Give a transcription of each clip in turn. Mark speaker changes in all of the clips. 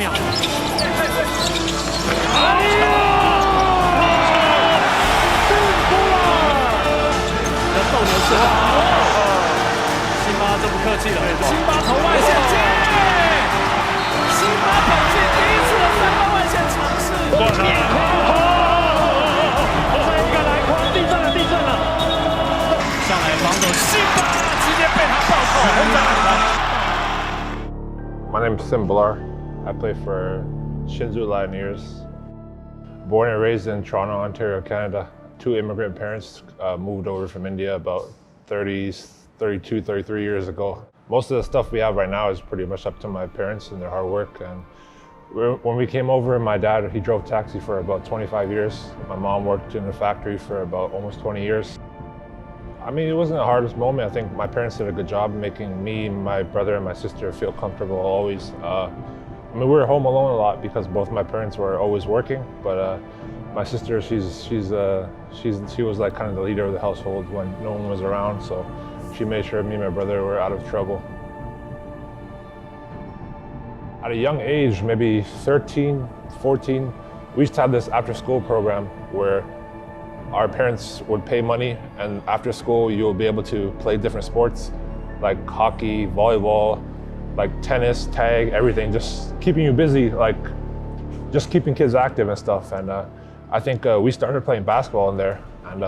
Speaker 1: 秒。斗牛士，辛巴就不客气了，辛巴投外线进，辛巴本季第一次的3分外线尝试，这一个篮筐地震了，上来防守，辛巴直接被他暴扣，轰炸篮筐。
Speaker 2: My name is Simbalar. I play for Shinzu Lioneers. Born and raised in Toronto, Ontario, Canada. 2 immigrant parents moved over from India about 32, 33 years ago. Most of the stuff we have right now is pretty much up to my parents and their hard work. And when we came over, my dad, he drove taxi for about 25 years. My mom worked in the factory for about almost 20 years. I mean, it wasn't the hardest moment. I think my parents did a good job making me, my brother, and my sister feel comfortable always. I mean, we were home alone a lot because both my parents were always working, but my sister, she was like kind of the leader of the household when no one was around, so she made sure me and my brother were out of trouble. At a young age, maybe 13, 14, we used to have this after-school program where our parents would pay money, and after school you'll be able to play different sports like hockey, volleyball, like tennis, tag, everything, just keeping you busy, like just keeping kids active and stuff. And I think we started playing basketball in there, and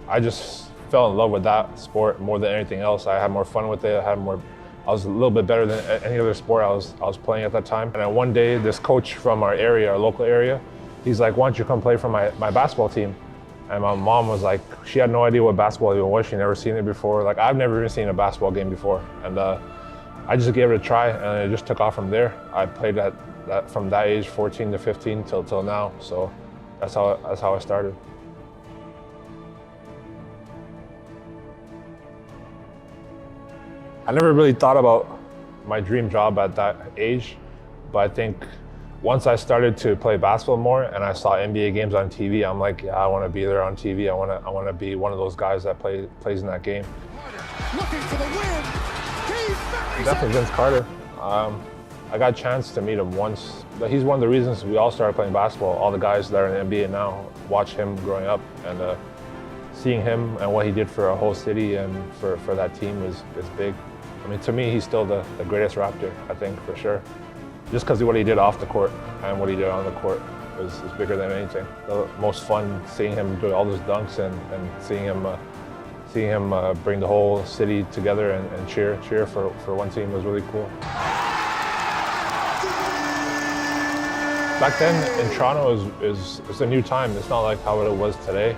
Speaker 2: I just fell in love with that sport more than anything else. I had more fun with it. I was a little bit better than any other sport I was playing at that time. And then one day, this coach from our area, our local area, he's like, "Why don't you come play for my basketball team?" And my mom was like, she had no idea what basketball even was. She'd never seen it before. Like, I've never even seen a basketball game before. And I just gave it a try, and it just took off from there. I played from that age, 14 to 15 till now. So that's how I started. I never really thought about my dream job at that age, but I think once I started to play basketball more and I saw NBA games on TV, I'm like, yeah, I want to be there on TV. I want to be one of those guys that plays in that game.
Speaker 3: Looking for the win.
Speaker 2: Definitely Vince Carter. I got a chance to meet him once, but he's one of the reasons we all started playing basketball. All the guys that are in the NBA now watch him growing up, and seeing him and what he did for a whole city and for that team is big. I mean, to me, he's still the greatest Raptor, I think, for sure. Just because of what he did off the court and what he did on the court is bigger than anything. The most fun seeing him do all those dunks and seeing him bring the whole city together and cheer for one team was really cool. Back then in Toronto, it's a new time. It's not like how it was today.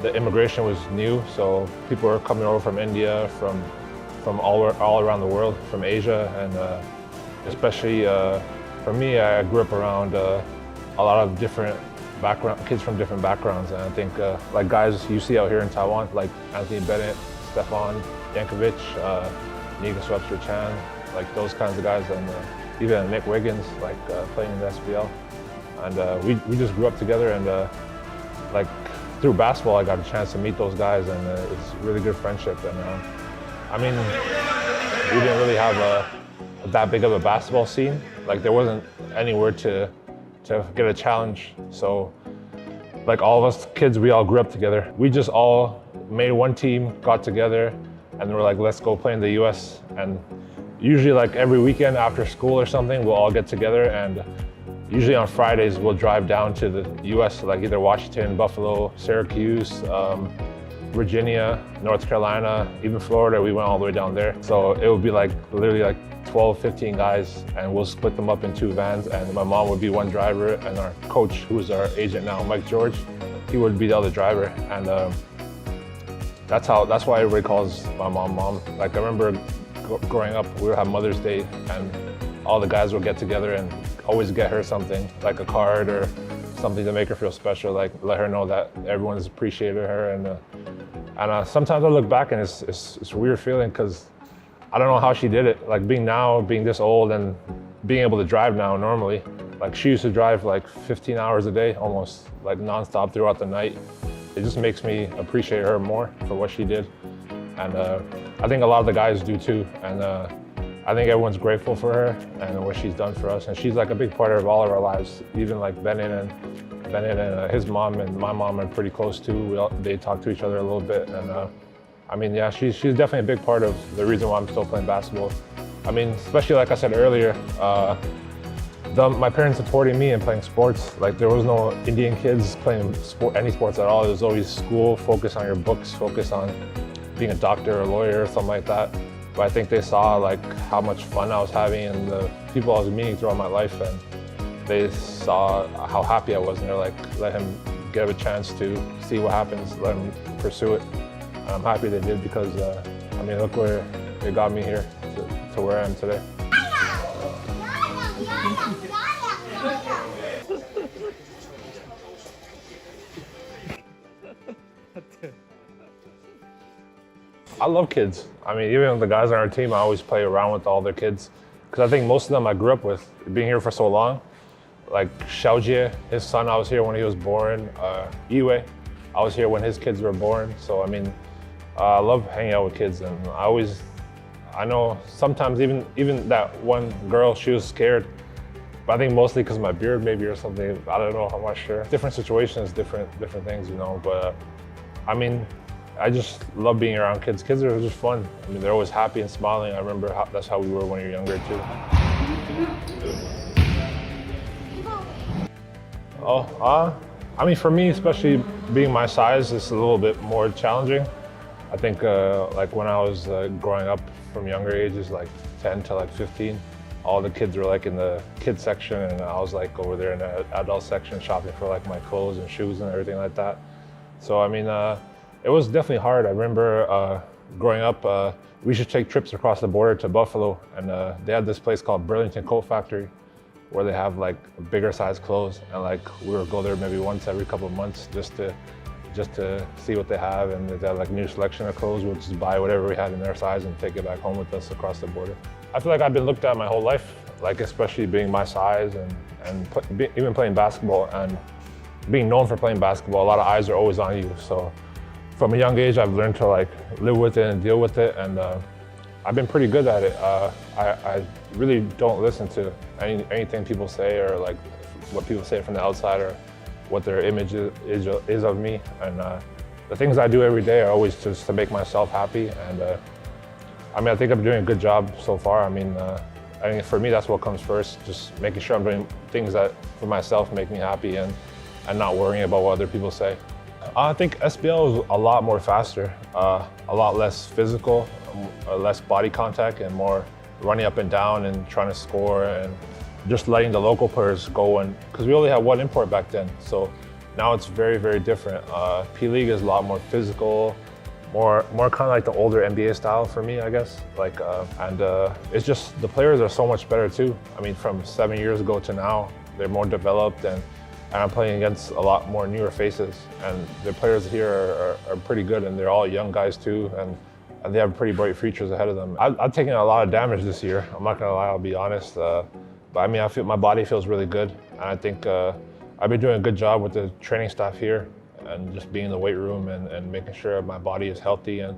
Speaker 2: The immigration was new, so people were coming over from India, from all around the world, from Asia, and especially for me, I grew up around a lot of different kids from different backgrounds, and I think like guys you see out here in Taiwan, like Anthony Bennett, Stefan Yankovic, Nika Swepster-Chan, like those kinds of guys, and even Nick Wiggins, like playing in the SPL. And we just grew up together, and like through basketball, I got a chance to meet those guys, and it's really good friendship. And I mean, we didn't really have that big of a basketball scene. Like there wasn't anywhere to get a challenge. So like all of us kids, we all grew up together. We just all made one team, got together, and we're like, let's go play in the US. And usually like every weekend after school or something, we'll all get together, and usually on Fridays, we'll drive down to the US, like either Washington, Buffalo, Syracuse, Virginia, North Carolina, even Florida. We went all the way down there. So it would be like literally like 12, 15 guys, and we'll split them up in 2 vans, and my mom would be one driver, and our coach, who's our agent now, Mike George, he would be the other driver. And that's why everybody calls my mom Mom. Like I remember growing up, we would have Mother's Day, and all the guys would get together and always get her something, like a card or something to make her feel special, like let her know that everyone has appreciated her. And sometimes I look back and it's a weird feeling, because I don't know how she did it. Like being this old and being able to drive now normally. Like she used to drive like 15 hours a day, almost like nonstop throughout the night. It just makes me appreciate her more for what she did. And I think a lot of the guys do too. And I think everyone's grateful for her and what she's done for us. And she's like a big part of all of our lives. Even like Bennett and his mom and my mom are pretty close too. They talk to each other a little bit. And I mean, yeah, she's definitely a big part of the reason why I'm still playing basketball. I mean, especially like I said earlier, my parents supporting me in playing sports. Like there was no Indian kids playing any sports at all. It was always school, focus on your books, focus on being a doctor or a lawyer or something like that. But I think they saw like how much fun I was having and the people I was meeting throughout my life, and they saw how happy I was, and they're like, let him get a chance to see what happens, let him pursue it. And I'm happy they did because, I mean, look where they got me here to where I am today. I love kids. I mean, even the guys on our team, I always play around with all their kids. Because I think most of them I grew up with, being here for so long. Like Xiaojie, his son, I was here when he was born. Iwei, I was here when his kids were born. So I mean, I love hanging out with kids, and I know sometimes even that one girl, she was scared. But I think mostly because of my beard maybe or something. I don't know, I'm not sure. Different situations, different things, you know. But I mean, I just love being around kids. Kids are just fun. I mean, they're always happy and smiling. I remember that's how we were when you were younger too. I mean, for me, especially being my size, it's a little bit more challenging. I think like when I was growing up from younger ages, like 10 to like 15, all the kids were like in the kids section, and I was like over there in the adult section shopping for like my clothes and shoes and everything like that. So I mean, it was definitely hard. I remember growing up, we used to take trips across the border to Buffalo, and they had this place called Burlington Coat Factory, where they have like bigger size clothes, and like we would go there maybe once every couple of months just to see what they have, and they have like new selection of clothes. We'll just buy whatever we had in their size and take it back home with us across the border. I feel like I've been looked at my whole life, like especially being my size and even playing basketball and being known for playing basketball. A lot of eyes are always on you. So from a young age, I've learned to like live with it and deal with it, and I've been pretty good at it. I really don't listen to anything people say or like what people say from the outside or what their image is of me. And the things I do every day are always just to make myself happy. And I mean, I think I'm doing a good job so far. I mean, I think for me, that's what comes first, just making sure I'm doing things that for myself make me happy and not worrying about what other people say. I think SBL is a lot more faster, a lot less physical, less body contact, and more running up and down and trying to score and just letting the local players go. And because we only had one import back then, so now it's very, very different. P League is a lot more physical, more kind of like the older NBA style for me, I guess. Like, it's just the players are so much better too. I mean, from 7 years ago to now, they're more developed, and I'm playing against a lot more newer faces, and the players here are pretty good, and they're all young guys too, and they have pretty bright futures ahead of them. I've taken a lot of damage this year. I'm not gonna lie, I'll be honest. But I mean, I feel my body feels really good, and I think I've been doing a good job with the training staff here, and just being in the weight room and making sure my body is healthy and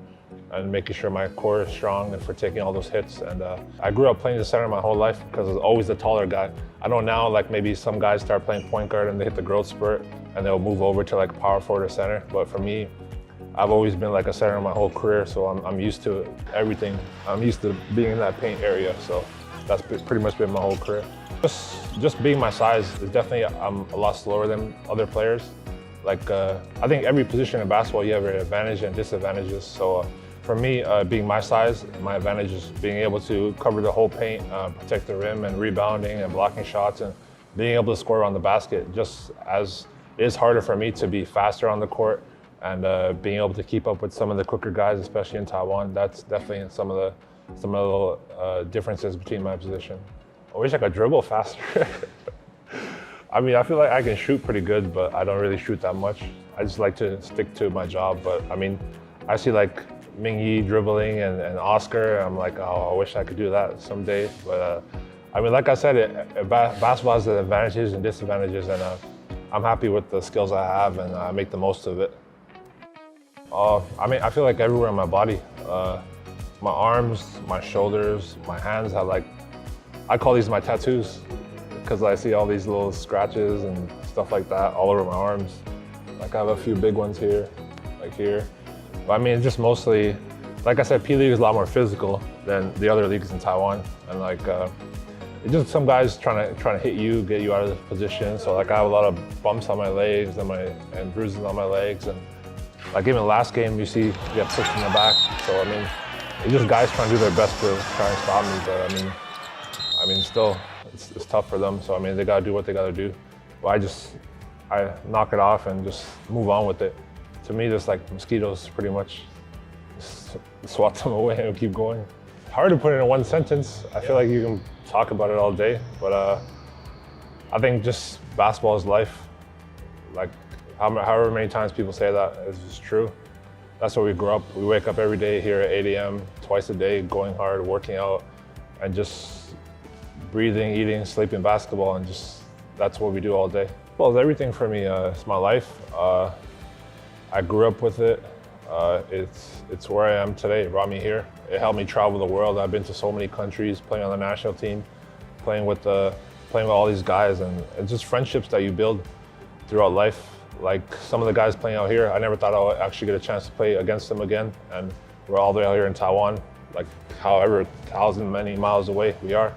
Speaker 2: making sure my core is strong and for taking all those hits. And I grew up playing the center my whole life because I was always the taller guy. I know now, like maybe some guys start playing point guard and they hit the growth spurt and they'll move over to like power forward or center. But for me, I've always been like a center my whole career, so I'm used to everything. I'm used to being in that paint area, so that's pretty much been my whole career. Just being my size is definitely, I'm a lot slower than other players. Like, I think every position in basketball, you have an advantage and disadvantages. So for me, being my size, my advantage is being able to cover the whole paint, protect the rim and rebounding and blocking shots and being able to score around the basket. Just as it is harder for me to be faster on the court and being able to keep up with some of the quicker guys, especially in Taiwan. That's definitely some of the little differences between my position. I wish I could dribble faster. I mean, I feel like I can shoot pretty good, but I don't really shoot that much. I just like to stick to my job. But I mean, I see like Mingyi dribbling and Oscar. I'm like, oh, I wish I could do that someday. But I mean, like I said, basketball has the advantages and disadvantages, and I'm happy with the skills I have, and I make the most of it. I mean, I feel like everywhere in my body. my arms, my shoulders, my hands have like, I call these my tattoos because I see all these little scratches and stuff like that all over my arms. Like I have a few big ones here, like here. But I mean, just mostly, like I said, P League is a lot more physical than the other leagues in Taiwan. And like, it's just some guys trying to hit you, get you out of the position. So like I have a lot of bumps on my legs and bruises on my legs. And like even last game, you see, you get pushed in the back. So I mean, it's just guys trying to do their best to try and stop me. But I mean, still, it's tough for them. So I mean, they gotta do what they gotta do. But I knock it off and just move on with it. To me, just like mosquitoes, pretty much. Just swat them away and keep going. Hard to put it in one sentence. I feel like you can talk about it all day, but I think just basketball is life. Like however many times people say that is just true. That's where we grew up. We wake up every day here at 8 a.m., twice a day, going hard, working out, and just breathing, eating, sleeping basketball, and just that's what we do all day. Well, it's everything for me. It's my life. I grew up with it. It's where I am today. It brought me here. It helped me travel the world. I've been to so many countries, playing on the national team, playing with all these guys, and it's just friendships that you build throughout life. Like some of the guys playing out here, I never thought I would actually get a chance to play against them again. And we're all the way out here in Taiwan, like however many miles away we are.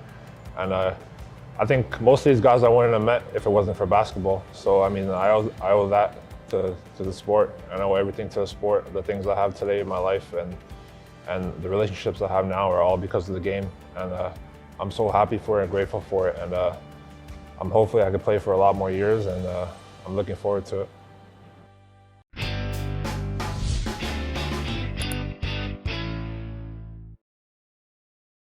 Speaker 2: And I think most of these guys I wouldn't have met if it wasn't for basketball. So I mean, I owe that to the sport. I owe everything to the sport. The things I have today in my life and the relationships I have now are all because of the game. And I'm so happy for it and grateful for it. And hopefully I can play for a lot more years, and I'm looking forward to it.